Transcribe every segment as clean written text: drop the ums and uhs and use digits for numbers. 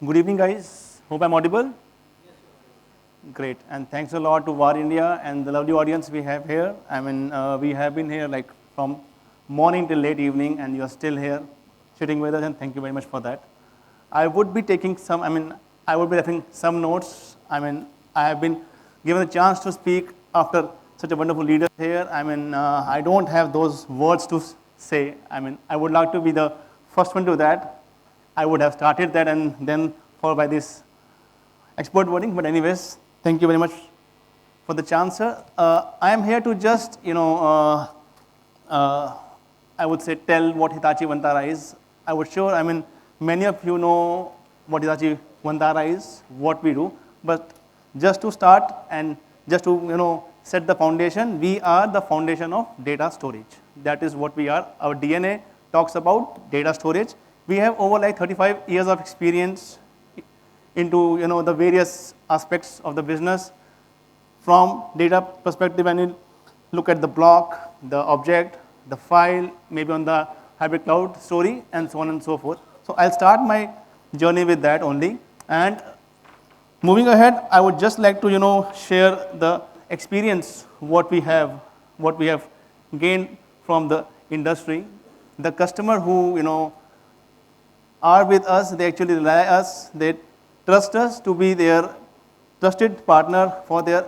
Good evening, guys. Hope I'm audible. Great, and thanks a lot to VAR India and the lovely audience we have here. We have been here like from morning till late evening, and you're still here sitting with us, and thank you very much for that. I would be taking some, I would be having some notes. I have been given a chance to speak after such a wonderful leader here. I don't have those words to say. I would like to be the first one to that. I would have started that and then followed by this expert wording, but anyways, thank you very much for the chance, sir. I am here to just, I would say tell what Hitachi Vantara is. Many of you know what Hitachi Vantara is, what we do, but just to start and just to, set the foundation, we are the foundation of data storage. That is what we are. Our DNA talks about data storage. We have over like 35 years of experience into the various aspects of the business. From data perspective, when you look at the block, the object, the file, maybe on the hybrid cloud story, and so on and so forth. So I'll start my journey with that only. And moving ahead, I would just like to share the experience what we have gained from the industry. The customer who are with us, they actually rely us, they trust us to be their trusted partner for their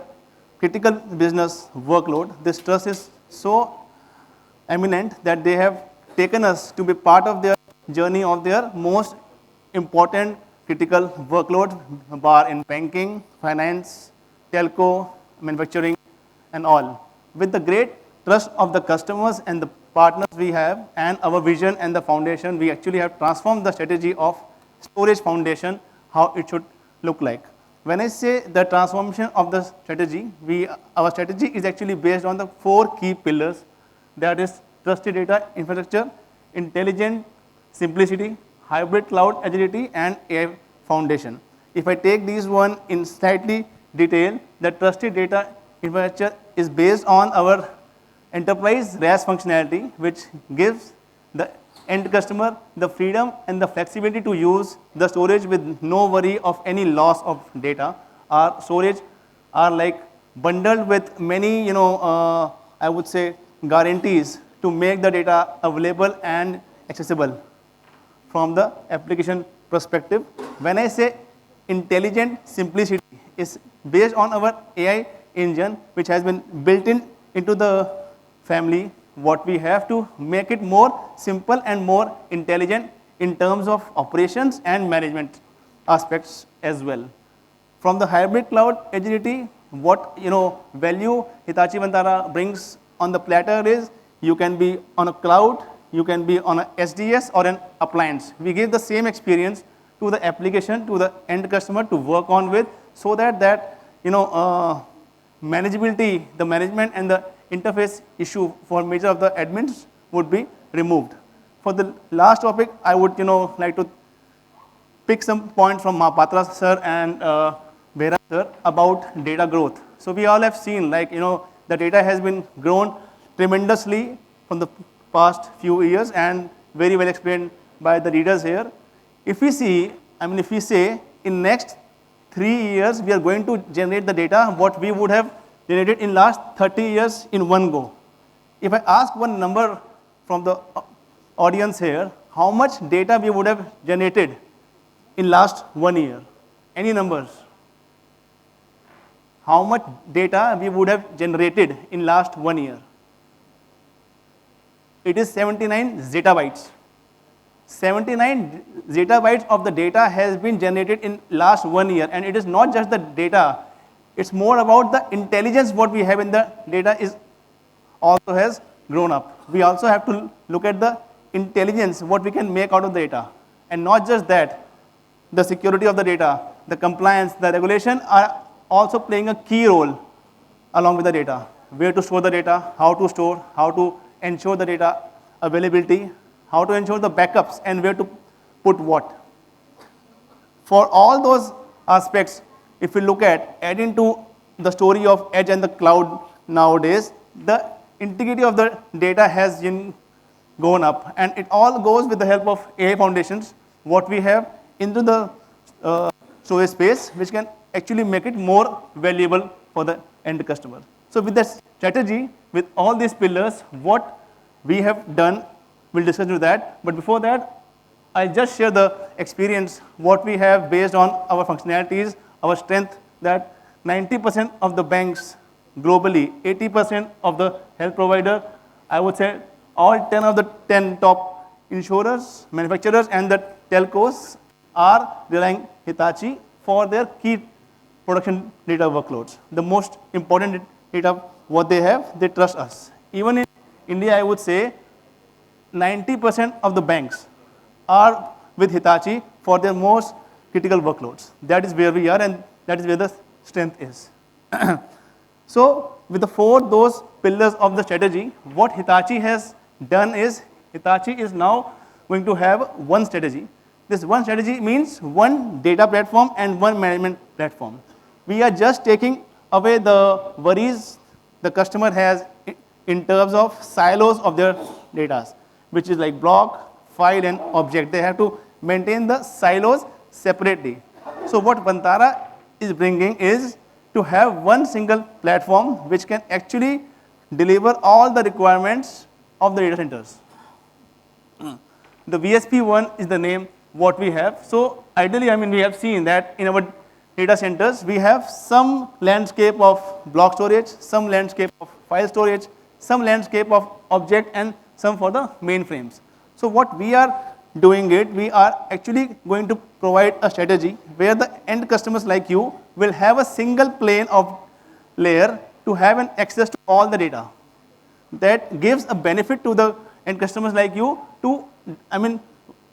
critical business workload. This trust is so eminent that they have taken us to be part of their journey of their most important critical workload, bar in banking, finance, telco, manufacturing, and all. With the great trust of the customers and the partners we have, and our vision and the foundation, we actually have transformed the strategy of storage foundation, how it should look like. When I say the transformation of the strategy, our strategy is actually based on the 4 key pillars. That is trusted data infrastructure, intelligent simplicity, hybrid cloud agility, and AI foundation. If I take these one in slightly detail, the trusted data infrastructure is based on our enterprise RAS functionality, which gives the end customer the freedom and the flexibility to use the storage with no worry of any loss of data. Our storage are like bundled with many, I would say, guarantees to make the data available and accessible from the application perspective. When I say intelligent simplicity, is based on our AI engine, which has been built into the family. What we have to make it more simple and more intelligent in terms of operations and management aspects as well. From the hybrid cloud agility, what value Hitachi Vantara brings on the platter is you can be on a cloud, you can be on a SDS or an appliance. We give the same experience to the application, to the end customer to work on with, so that manageability, the management and the interface issue for major of the admins would be removed. For the last topic, I would like to pick some points from Mahapatra sir and Vera sir about data growth. So we all have seen the data has been grown tremendously from the past few years and very well explained by the leaders here. If we see, if we say in next 3 years we are going to generate the data what we would have generated in last 30 years in one go. If I ask one number from the audience here, how much data we would have generated in last 1 year? Any numbers? How much data we would have generated in last 1 year? It is 79 zettabytes. 79 zettabytes of the data has been generated in last 1 year, and it is not just the data. It's more about the intelligence what we have in the data is also has grown up. We also have to look at the intelligence what we can make out of the data. And not just that, the security of the data, the compliance, the regulation are also playing a key role along with the data. Where to store the data, how to store, how to ensure the data availability, how to ensure the backups, and where to put what. For all those aspects, if we look at adding to the story of edge and the cloud nowadays, the integrity of the data has gone up, and it all goes with the help of AI foundations. What we have into the storage space, which can actually make it more valuable for the end customer. So with that strategy, with all these pillars, what we have done, we'll discuss with that. But before that, I'll just share the experience, what we have based on our functionalities, our strength, that 90% of the banks globally, 80% of the health provider, I would say all 10 of the 10 top insurers, manufacturers, and the telcos are relying Hitachi for their key production data workloads. The most important data what they have, they trust us. Even in India, I would say 90% of the banks are with Hitachi for their most critical workloads. That is where we are, and that is where the strength is. So with those pillars of the strategy, what Hitachi has done is, Hitachi is now going to have one strategy. This one strategy means one data platform and one management platform. We are just taking away the worries the customer has in terms of silos of their data, which is like block, file, and object. They have to maintain the silos separately. So what Vantara is bringing is to have one single platform which can actually deliver all the requirements of the data centers. The VSP1 is the name what we have. So ideally, we have seen that in our data centers, we have some landscape of block storage, some landscape of file storage, some landscape of object, and some for the mainframes. So what we are doing it, we are actually going to provide a strategy where the end customers like you will have a single plane of layer to have an access to all the data. That gives a benefit to the end customers like you to,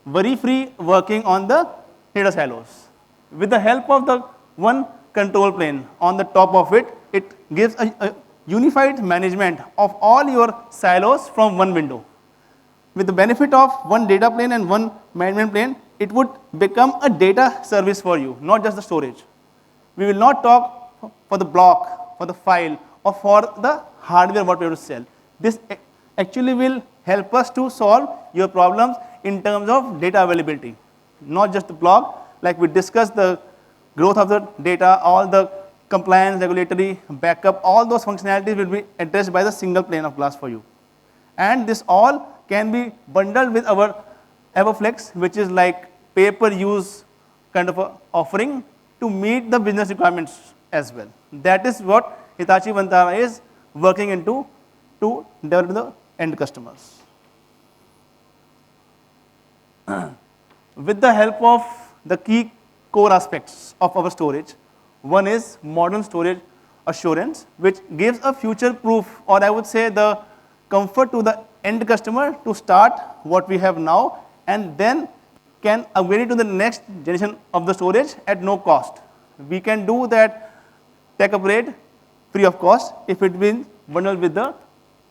worry-free working on the data silos. With the help of the one control plane on the top of it, it gives a unified management of all your silos from one window. With the benefit of one data plane and one management plane, it would become a data service for you, not just the storage. We will not talk for the block, for the file, or for the hardware what we have to sell. This actually will help us to solve your problems in terms of data availability. Not just the block, like we discussed the growth of the data, all the compliance, regulatory, backup, all those functionalities will be addressed by the single plane of glass for you. And this all can be bundled with our Everflex, which is like pay-per-use kind of a offering to meet the business requirements as well. That is what Hitachi Vantara is working into to develop the end customers. With the help of the key core aspects of our storage, one is modern storage assurance, which gives a future-proof, or I would say the comfort to the end customer to start what we have now and then can upgrade it to the next generation of the storage at no cost. We can do that tech upgrade free of cost if it been bundled with the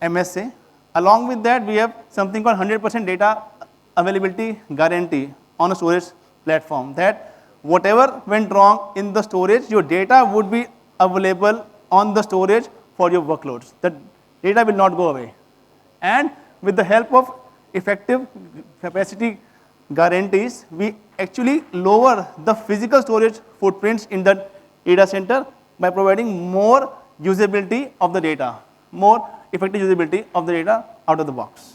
MSA. Along with that, we have something called 100% data availability guarantee on a storage platform, that whatever went wrong in the storage, your data would be available on the storage for your workloads. The data will not go away. And with the help of effective capacity guarantees, we actually lower the physical storage footprints in the data center by providing more usability of the data, more effective usability of the data out of the box.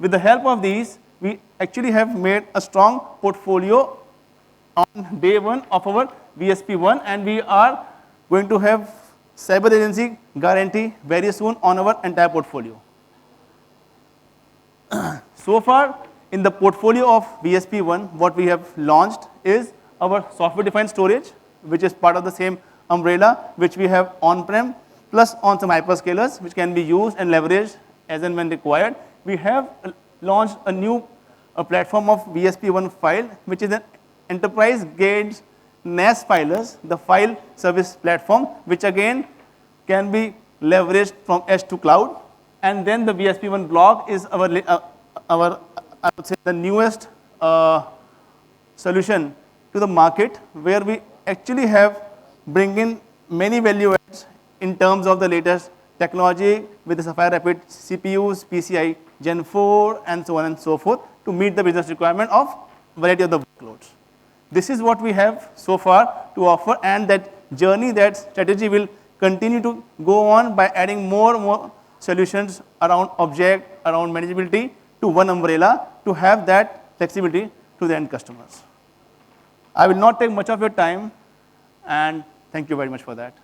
With the help of these, we actually have made a strong portfolio on day one of our VSP1, and we are going to have cyber agency guarantee very soon on our entire portfolio. So far, in the portfolio of VSP1, what we have launched is our software-defined storage, which is part of the same umbrella, which we have on-prem, plus on some hyperscalers, which can be used and leveraged as and when required. We have launched a new platform of VSP1 file, which is an enterprise-grade NAS filers, the file service platform, which again can be leveraged from edge to cloud. And then the VSP1 block is our I would say the newest solution to the market, where we actually have bring in many value adds in terms of the latest technology with the Sapphire Rapid CPUs, PCI Gen 4, and so on and so forth to meet the business requirement of variety of the workloads. This is what we have so far to offer, and that journey, that strategy will continue to go on by adding more and more solutions around object, around manageability to one umbrella to have that flexibility to the end customers. I will not take much of your time, and thank you very much for that.